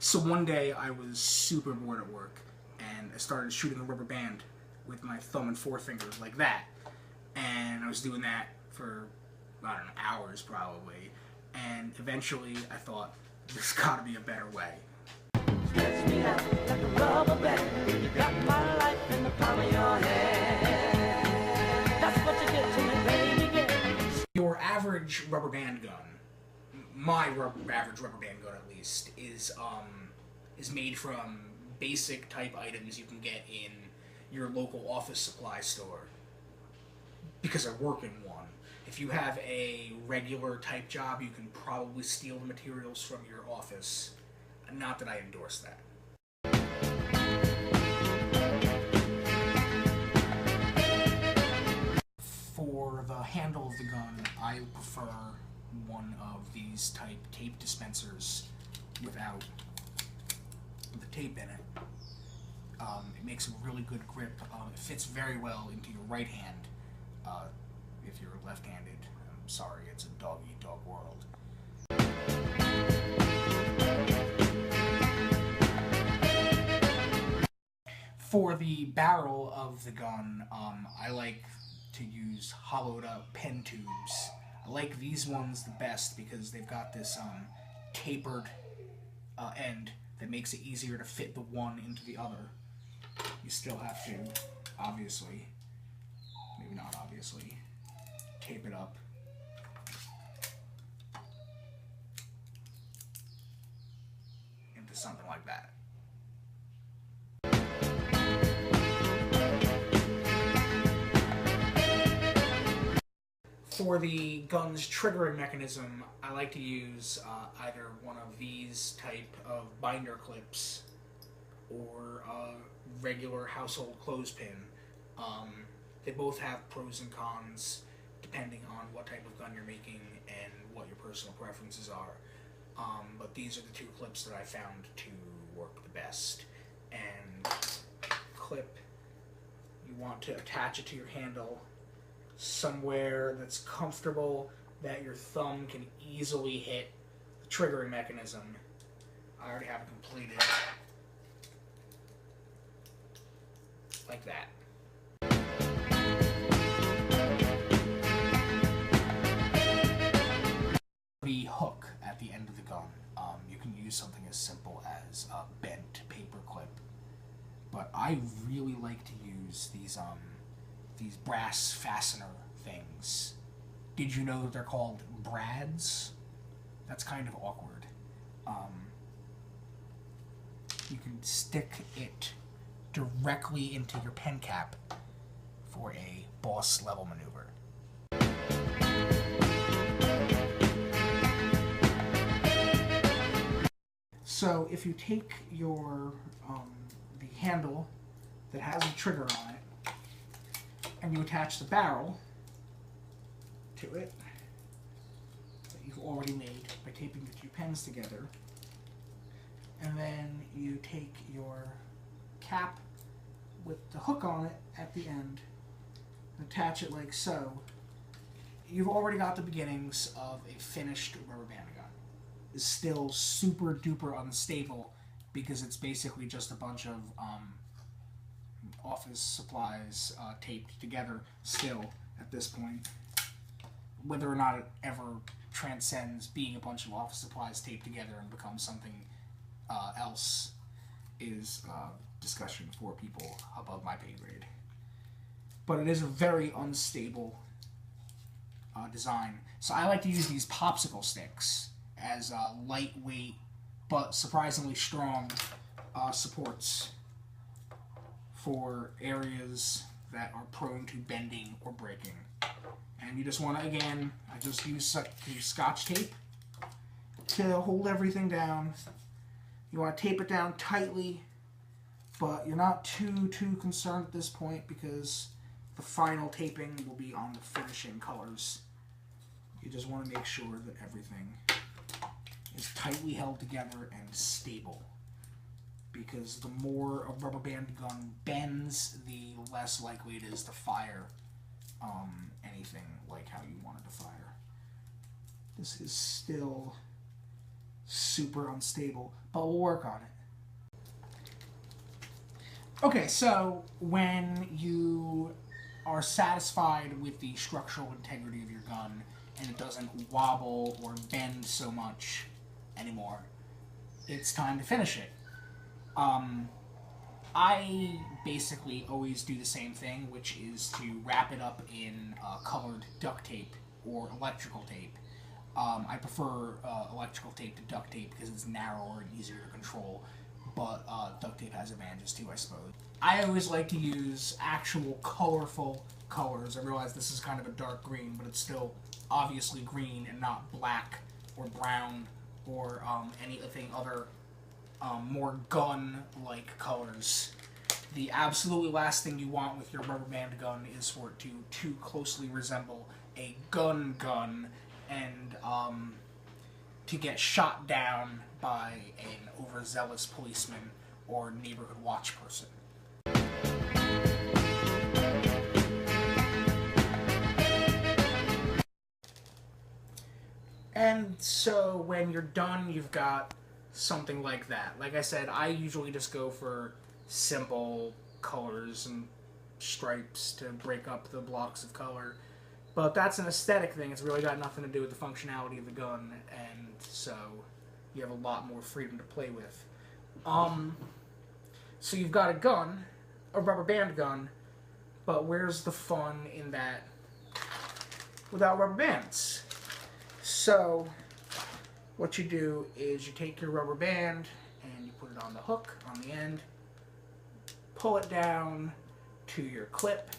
So one day I was super bored at work, and I started shooting a rubber band with my thumb and forefinger like that. And I was doing that for, I don't know, hours probably. And eventually I thought, there's gotta be a better way. Stretch me out like a rubber band. You got my life in the palm of your hand. That's what you get to me, baby. Yeah. Your average rubber band gun, my average rubber band gun at least, is made from basic type items you can get in your local office supply store. Because I work in one. If you have a regular type job, you can probably steal the materials from your office. Not that I endorse that. For the handle of the gun, I prefer one of these type tape dispensers without the tape in it. It makes a really good grip. It fits very well into your right hand. If you're left-handed, I'm sorry, it's a dog-eat-dog world. For the barrel of the gun, I like to use hollowed-out pen tubes. I like these ones the best because they've got this tapered end that makes it easier to fit the one into the other. You still have to, obviously, maybe not obviously, tape it up. Into something like that. For the gun's triggering mechanism, I like to use either one of these type of binder clips or a regular household clothespin. They both have pros and cons depending on what type of gun you're making and what your personal preferences are. But these are the two clips that I found to work the best. And clip, you want to attach it to your handle somewhere that's comfortable that your thumb can easily hit the triggering mechanism. I already have it completed. Like that. The hook at the end of the gun, you can use something as simple as a bent paper clip, but I really like to use these brass fastener things. Did you know that they're called brads? That's kind of awkward. You can stick it directly into your pen cap for a boss level maneuver. So if you take your the handle that has a trigger on it and you attach the barrel to it that you've already made by taping the two pens together, and then you take your cap with the hook on it at the end and attach it like so, you've already got the beginnings of a finished rubber band gun. It's still super duper unstable because it's basically just a bunch of office supplies taped together still at this point. Whether or not it ever transcends being a bunch of office supplies taped together and becomes something else is discussion for people above my pay grade. But it is a very unstable design. So I like to use these popsicle sticks as lightweight but surprisingly strong supports for areas that are prone to bending or breaking. And you just want to, again, I just use Scotch tape to hold everything down. You want to tape it down tightly, but you're not too concerned at this point because the final taping will be on the finishing colors. You just want to make sure that everything is tightly held together and stable, because the more a rubber band gun bends, the less likely it is to fire anything like how you want it to fire. This is still super unstable, but we'll work on it. Okay, so when you are satisfied with the structural integrity of your gun and it doesn't wobble or bend so much anymore, it's time to finish it. I basically always do the same thing, which is to wrap it up in colored duct tape or electrical tape. I prefer electrical tape to duct tape because it's narrower and easier to control, but duct tape has advantages too, I suppose. I always like to use actual colorful colors. I realize this is kind of a dark green, but it's still obviously green and not black or brown or anything other more gun-like colors. The absolutely last thing you want with your rubber band gun is for it to too closely resemble a gun and to get shot down by an overzealous policeman or neighborhood watch person. And so when you're done, you've got something like that. Like I said, I usually just go for simple colors and stripes to break up the blocks of color. But that's an aesthetic thing. It's really got nothing to do with the functionality of the gun, and so you have a lot more freedom to play with. So you've got a gun, a rubber band gun, but where's the fun in that without rubber bands? So what you do is you take your rubber band and you put it on the hook on the end, pull it down to your clip,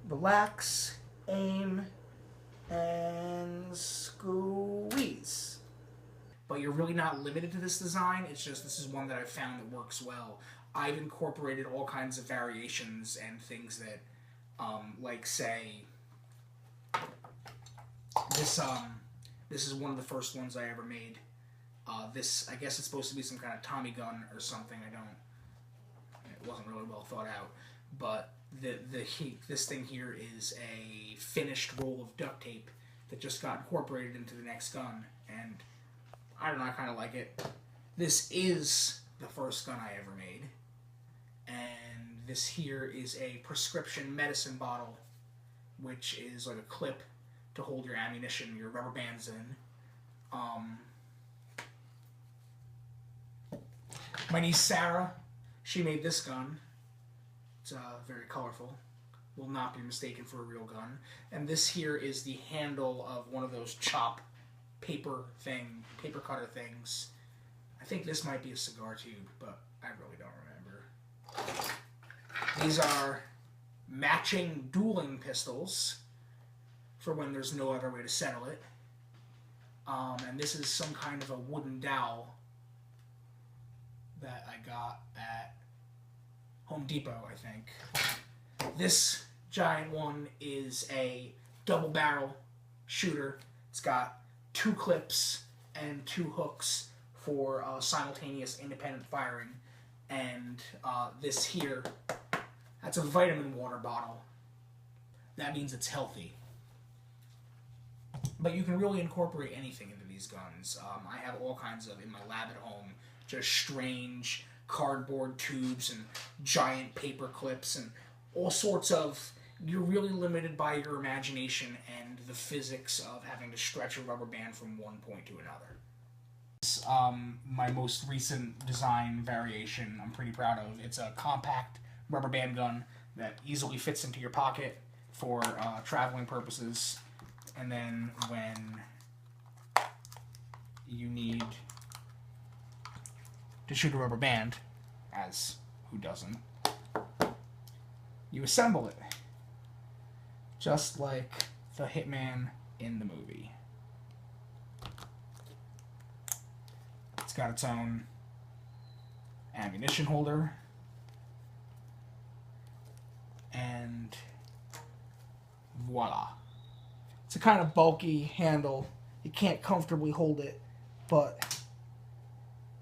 relax, aim, and squeeze. But you're really not limited to this design. It's just this is one that I've found that works well. I've incorporated all kinds of variations and things that, like say, this is one of the first ones I ever made. This, I guess it's supposed to be some kind of Tommy gun or something. It wasn't really well thought out. But this thing here is a finished roll of duct tape that just got incorporated into the next gun, and I don't know, I kind of like it. This is the first gun I ever made, and this here is a prescription medicine bottle, which is like a clip to hold your ammunition, your rubber bands in. My niece Sarah, she made this gun. It's very colorful. Will not be mistaken for a real gun. And this here is the handle of one of those chop paper cutter things. I think this might be a cigar tube, but I really don't remember. These are matching dueling pistols for when there's no other way to settle it. And this is some kind of a wooden dowel that I got at Home Depot, I think. This giant one is a double barrel shooter. It's got 2 clips and 2 hooks for simultaneous independent firing. And this here, that's a vitamin water bottle. That means it's healthy. But you can really incorporate anything into these guns. I have all kinds of, in my lab at home, just strange cardboard tubes and giant paper clips and all sorts of, you're really limited by your imagination and the physics of having to stretch a rubber band from one point to another. My most recent design variation I'm pretty proud of. It's a compact rubber band gun that easily fits into your pocket for traveling purposes, and then when you need to shoot a rubber band, as who doesn't, you assemble it just like the hitman in the movie. It's got its own ammunition holder, and voila. It's a kind of bulky handle. You can't comfortably hold it, but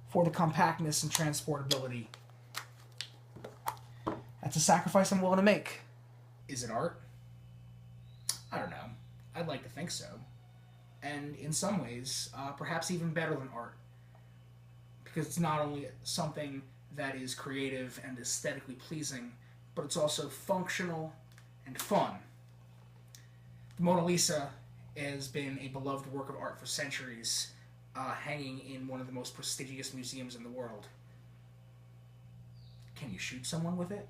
for the compactness and transportability, that's a sacrifice I'm willing to make. Is it art? I don't know. I'd like to think so. And in some ways, perhaps even better than art. Because it's not only something that is creative and aesthetically pleasing, but it's also functional and fun. The Mona Lisa has been a beloved work of art for centuries, hanging in one of the most prestigious museums in the world. Can you shoot someone with it?